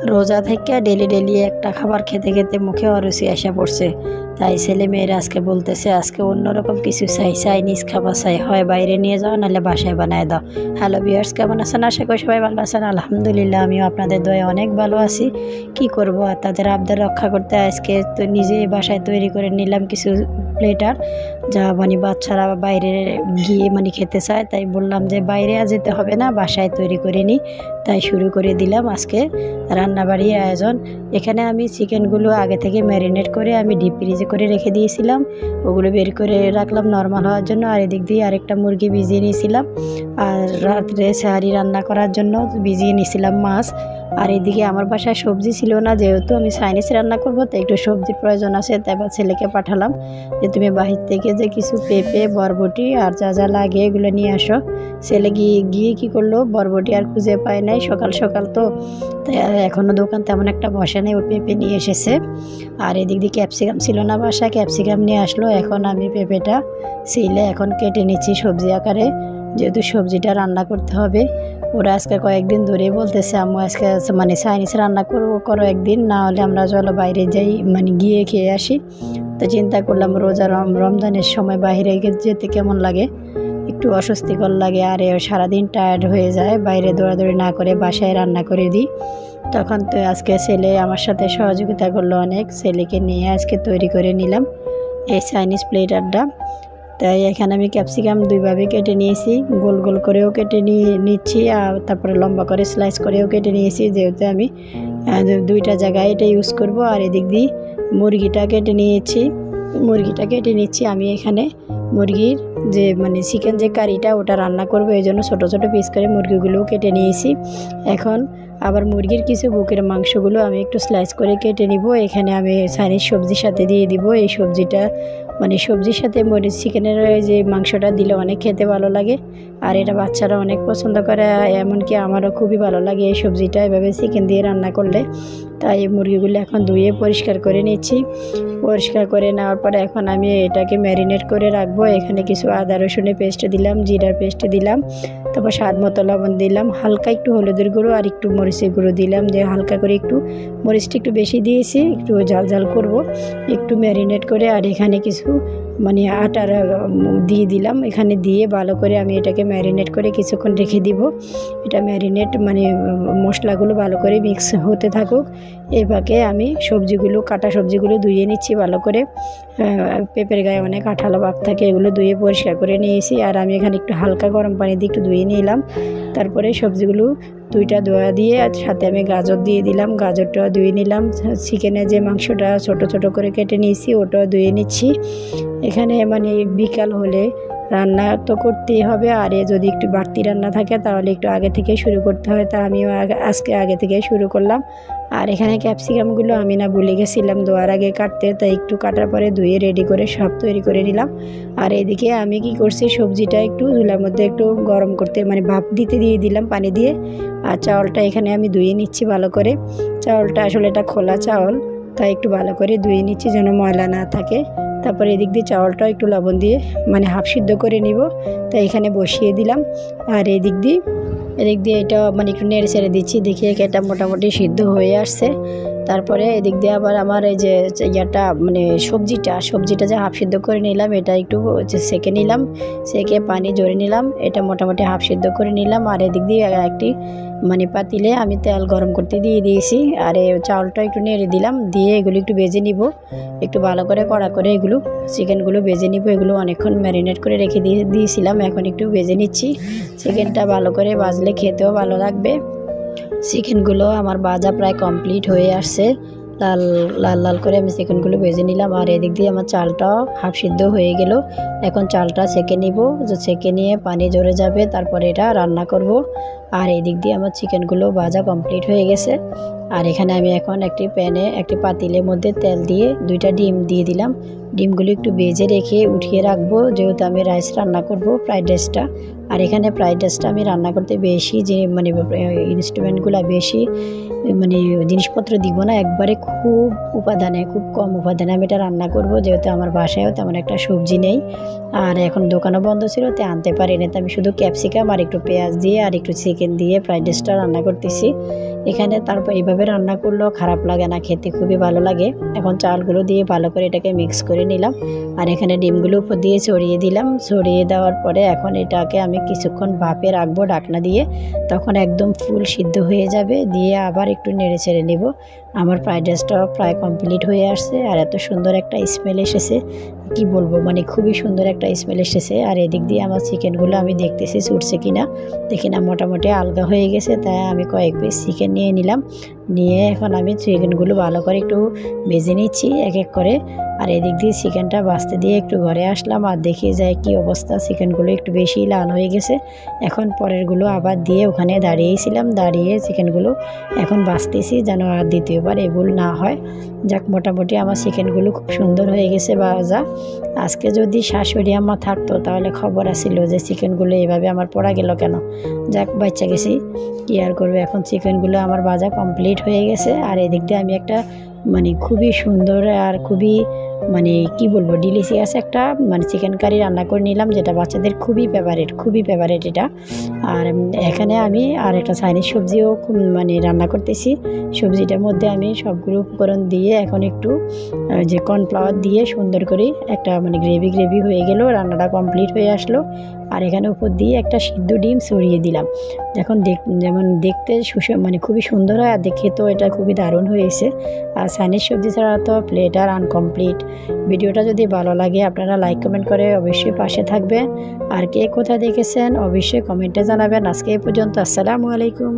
রোজা থেকে daily daily একটা খাবার খেতে খেতে মুখে অরুচি আসা পড়ছে। তাই ছেলে মেয়েরা আজকে বলতেছে আজকে অন্যরকম কিছু চাই, চাইনিজ খাবার চাই, হয় বাইরে নিয়ে যাও নাহলে বাসায় বানায় দাও। হ্যালো ভিউয়ার্স, কেমন আছেন? আশা করি সবাই ভালো আছেন। আলহামদুলিল্লাহ, আমিও আপনাদের দয়ায় অনেক ভালো আছি। কি করব আর, তাদের আবদার রক্ষা করতে আজকে তো নিজেই বাসায় তৈরি করে নিলাম কিছু প্লেটার, যা বাচ্চারা বাইরে গিয়ে খেতে চায়। তাই বললাম যে বাইরে যেতে হবে না, বাসায় তৈরি করে নিই। তাই শুরু করে দিলাম আজকে রান্নাবাড়ির আয়োজন। এখানে আমি চিকেনগুলো আগে থেকে ম্যারিনেট করে আমি ডিপ ফ্রিজে করে রেখে দিয়েছিলাম, ওগুলো বের করে রাখলাম নরমাল হওয়ার জন্য। আর এদিক দিয়ে আরেকটা মুরগি ভিজিয়ে নিয়েছিলাম, আর রাত্রে সাহারি রান্না করার জন্য ভিজিয়ে নিয়েছিলাম মাছ। আর এদিকে আমার বাসায় সবজি ছিল না, যেহেতু আমি চাইনিজ রান্না করব তো একটু সবজির প্রয়োজন আছে। তাই বা ছেলেকে পাঠালাম যে তুমি বাহির থেকে যে কিছু পেঁপে, বরবটি আর যা যা লাগে এগুলো নিয়ে আসো। ছেলে গিয়ে কী করলো, বরবটি আর খুঁজে পায় নাই, সকাল সকাল তো তাই এখনও দোকান তেমন একটা বসে নেই। ও পেঁপে নিয়ে এসেছে। আর এদিক দিয়ে ক্যাপসিকাম ছিল না বাসায়, ক্যাপসিকাম নিয়ে আসলো। এখন আমি পেঁপেটা ছিলে এখন কেটে নিচ্ছি সবজি আকারে, যেহেতু সবজিটা রান্না করতে হবে। ওরা আজকে কয়েকদিন ধরেই বলতেছে আম্মু আজকে চাইনিজ রান্না করো একদিন, না হলে আমরা চলো বাইরে যাই গিয়ে খেয়ে আসি। তো চিন্তা করলাম রোজা রমজানের সময় বাইরে যেতে কেমন লাগে, একটু অস্বস্তিকর লাগে। আর সারাদিন টায়ার্ড হয়ে যায়, বাইরে দৌড়াদৌড়ি না করে বাসায় রান্না করে দিই। তখন তো আজকে ছেলে আমার সাথে সহযোগিতা করলো অনেক, ছেলেকে নিয়ে আজকে তৈরি করে নিলাম এই চাইনিজ প্লেটারটা। তাই এখানে আমি ক্যাপসিকাম দুইভাবে কেটে নিয়েছি, গোল গোল করেও কেটে নিচ্ছি, আর তারপরে লম্বা করে স্লাইস করেও কেটে নিয়েছি, যেহেতু আমি দুইটা জায়গায় এটা ইউজ করব। আর এদিক দিয়ে মুরগিটা কেটে নিচ্ছি আমি এখানে। মুরগির যে চিকেন যে কারিটা ওটা রান্না করবো, এই জন্য ছোটো ছোটো পিস করে মুরগিগুলোও কেটে নিয়েছি। এখন আবার মুরগির কিছু বুকের মাংসগুলো আমি একটু স্লাইস করে কেটে নিব। এখানে আমি চাইনিজ সবজির সাথে দিয়ে দিব। এই সবজিটা সবজির সাথে চিকেনের যে মাংসটা দিলে অনেক খেতে ভালো লাগে, আর এটা বাচ্চারা অনেক পছন্দ করে, এমনকি আমারও খুবই ভালো লাগে এই সবজিটা এভাবে চিকেন দিয়ে রান্না করলে। তাই মুরগিগুলো এখন ধুয়ে পরিষ্কার করে নিচ্ছি। পরিষ্কার করে নেওয়ার পরে এখন আমি এটাকে ম্যারিনেট করে রাখবো। এখানে কিছু আদা রসুনের পেস্ট দিলাম, জিরার পেস্ট দিলাম, তারপর স্বাদ মতো লবণ দিলাম, হালকা একটু হলুদের গুঁড়ো আর একটু মরিচের গুঁড়ো দিলাম, যে হালকা করে একটু মরিচটা একটু বেশি দিয়েছি, একটু ঝাল ঝাল করব একটু ম্যারিনেট করে। আর এখানে কিছু আটার দিয়ে দিলাম, এখানে দিয়ে ভালো করে আমি এটাকে ম্যারিনেট করে কিছুক্ষণ রেখে দিব। এটা ম্যারিনেট মশলাগুলো ভালো করে মিক্স হতে থাকুক। এই ফাঁকে আমি কাটা সবজিগুলো ধুয়ে নিচ্ছি ভালো করে। পেঁপের গায়ে অনেক আঠালো ভাব থাকে, এগুলো ধুয়ে পরিষ্কার করে নিয়েছি। আর আমি এখানে একটু হালকা গরম পানি দিয়ে একটু ধুয়ে নিলাম। তারপরে সবজিগুলো দুইটা ধোয়া দিয়ে সাথে আমি গাজর দিয়ে দিলাম, গাজরটাও ধুয়ে নিলাম। চিকেনের যে মাংসটা ছোট ছোট করে কেটে নিয়েছি ওটাও ধুয়ে নিচ্ছি। এখানে বিকাল হলে রান্না তো করতেই হবে, আর যদি একটু বাড়তি রান্না থাকে তাহলে একটু আগে থেকে শুরু করতে হয়। তা আমিও আজকে আগে থেকে শুরু করলাম। আর এখানে ক্যাপসিকামগুলো আমি ভুলে গেছিলাম ধোয়ার আগে কাটতে, তাই একটু কাটার পরে ধুয়ে রেডি করে সব তৈরি করে নিলাম। আর এদিকে আমি কি করছি, সবজিটা একটু চুলার মধ্যে একটু গরম করতে ভাপ দিতে দিয়ে দিলাম পানি দিয়ে। আর চাউলটা এখানে আমি ধুয়ে নিচ্ছি ভালো করে। চাউলটা আসলে এটা খোলা চাউল, তাই একটু ভালো করে ধুয়ে নিচ্ছি যেন ময়লা না থাকে। তারপরে এদিক দিয়ে চাউলটা একটু লবণ দিয়ে হাফ সিদ্ধ করে নিব, তাই এখানে বসিয়ে দিলাম। আর এদিক দিয়ে এটা একটু নেড়ে ছেড়ে দিচ্ছি, দেখি এটা মোটামুটি সিদ্ধ হয়ে আসছে। তারপরে এদিক দিয়ে আবার আমার এই যে সবজিটা যে হাফ সিদ্ধ করে নিলাম, এটা একটু সেঁকে নিলাম, সেঁকে পানি ঝরে নিলাম, এটা মোটামুটি হাফ সিদ্ধ করে নিলাম। আর এদিক দিয়ে একটি পাতিলে আমি তেল গরম করতে দিয়ে দিয়েছি। আর এই চাউলটা একটু নেড়ে দিলাম, দিয়ে এগুলো একটু ভেজে নিব, একটু ভালো করে কড়া করে এগুলো চিকেনগুলো ভেজে নিব। এগুলো অনেকক্ষণ ম্যারিনেট করে রেখে দিয়েছিলাম, এখন একটু ভেজে নিচ্ছি। চিকেনটা ভালো করে ভাজলে খেতেও ভালো লাগবে। চিকেনগুলো আমার ভাজা প্রায় কমপ্লিট হয়ে আসছে, লাল লাল লাল করে আমি চিকেনগুলো ভেজে নিলাম। আর এদিক দিয়ে আমার চালটাও হাফ সিদ্ধ হয়ে গেল। এখন চালটা ছেঁকে নিব, ছেঁকে নিয়ে পানি ঝরে যাবে, তারপরে এটা রান্না করব। আর এদিক দিয়ে আমার চিকেনগুলো ভাজা কমপ্লিট হয়ে গেছে। আর এখানে আমি এখন একটি প্যানে একটি পাতিলের মধ্যে তেল দিয়ে দুইটা ডিম দিয়ে দিলাম। ডিমগুলো একটু ভেজে রেখে উঠিয়ে রাখবো, যেহেতু আমি রাইস রান্না করব, ফ্রাইড রাইসটা। আর এখানে ফ্রাইড রাইসটা আমি রান্না করতে বেশি যে ইনস্ট্রুমেন্টগুলো বেশি জিনিসপত্র দিব না, একবারে খুব কম উপাদানে আমি এটা রান্না করব, যেহেতু আমার বাসায়ও তেমন একটা সবজি নেই। আর এখন দোকানও বন্ধ ছিল, তাই আনতে পারিনি। তো আমি শুধু ক্যাপসিকাম আর একটু পেঁয়াজ দিয়ে আর একটু চিকেন দিয়ে ফ্রাইড রাইসটা রান্না করতেছি। এখানে তারপর এইভাবে রান্না করলেও খারাপ লাগে না, খেতে খুবই ভালো লাগে। এখন চালগুলো দিয়ে ভালো করে এটাকে মিক্স করে নিলাম, আর এখানে ডিমগুলো উপর দিয়ে ছড়িয়ে দিলাম। ছড়িয়ে দেওয়ার পরে এখন এটাকে আমি কিছুক্ষণ ভাপে রাখবো ঢাকনা দিয়ে, তখন একদম ফুল সিদ্ধ হয়ে যাবে। দিয়ে আবার একটু নেড়ে ছেড়ে নেব। আমার ফ্রাইড রাইসটা প্রায় কমপ্লিট হয়ে আসছে, আর এত সুন্দর একটা স্মেল এসেছে কি বলবো, মানে খুবই সুন্দর একটা স্মেল এসেছে। আর এদিক দিয়ে আমার চিকেনগুলো আমি দেখতেছি ছুটছে কিনা, দেখি না মোটামুটি আলগা হয়ে গেছে। তাই আমি কয়েক পিস চিকেন নিয়ে নিলাম, নিয়ে এখন আমি চিকেনগুলো ভালো করে একটু ভেজে নিচ্ছি এক এক করে। আর এদিক দিয়ে চিকেনটা ভাজতে দিয়ে একটু ঘরে আসলাম, আর দেখে যায় কি অবস্থা, চিকেনগুলো একটু বেশি লাল হয়ে গেছে। এখন পরেরগুলো আবার দিয়ে ওখানে দাঁড়িয়েছিলাম, দাঁড়িয়ে চিকেনগুলো এখন ভাজতেছি যেন আর দ্বিতীয়বার এ ভুল না হয়। যাক, মোটামুটি আমার চিকেনগুলো খুব সুন্দর হয়ে গেছে ভাজা। আজকে যদি শাশুড়ি আম্মা থাকতো তাহলে খবর আসছিল যে চিকেনগুলো এভাবে আমার পড়া গেল কেন। যাক, বাচ্চা গেছি, কি আর করবে। এখন চিকেনগুলো আমার ভাজা কমপ্লিট হয়ে গেছে। আর এদিক দিয়ে আমি একটা মানে খুবই সুন্দর আর খুবই মানে কি বলবো ডিলিশিয়াস একটা মানে চিকেন কারি রান্না করে নিলাম, যেটা বাচ্চাদের খুবই ফেভারিট এটা। আর এখানে আমি আর একটা চাইনিজ সবজিও মানে রান্না করতেছি। সবজিটার মধ্যে আমি সবগুলো উপকরণ দিয়ে এখন একটু যে কর্নফ্লাওয়ার দিয়ে সুন্দর করে একটা মানে গ্রেভি হয়ে গেল, রান্নাটা কমপ্লিট হয়ে আসলো। আর এখানে উপর দিয়ে একটা সিদ্ধ ডিম ছড়িয়ে দিলাম। যেমন দেখতে মানে খুবই সুন্দর হয়, আর দেখে তো এটা খুবই দারুণ হয়েছে। আর চাইনিজ সবজি ছাড়া তো প্লেট আর আনকমপ্লিট। ভিডিওটা যদি ভালো লাগে আপনারা লাইক কমেন্ট করে অবশ্যই পাশে থাকবেন। আর কে কোথায় দেখেছেন অবশ্যই কমেন্টে জানাবেন। আজকে এই পর্যন্ত, আসসালামু আলাইকুম।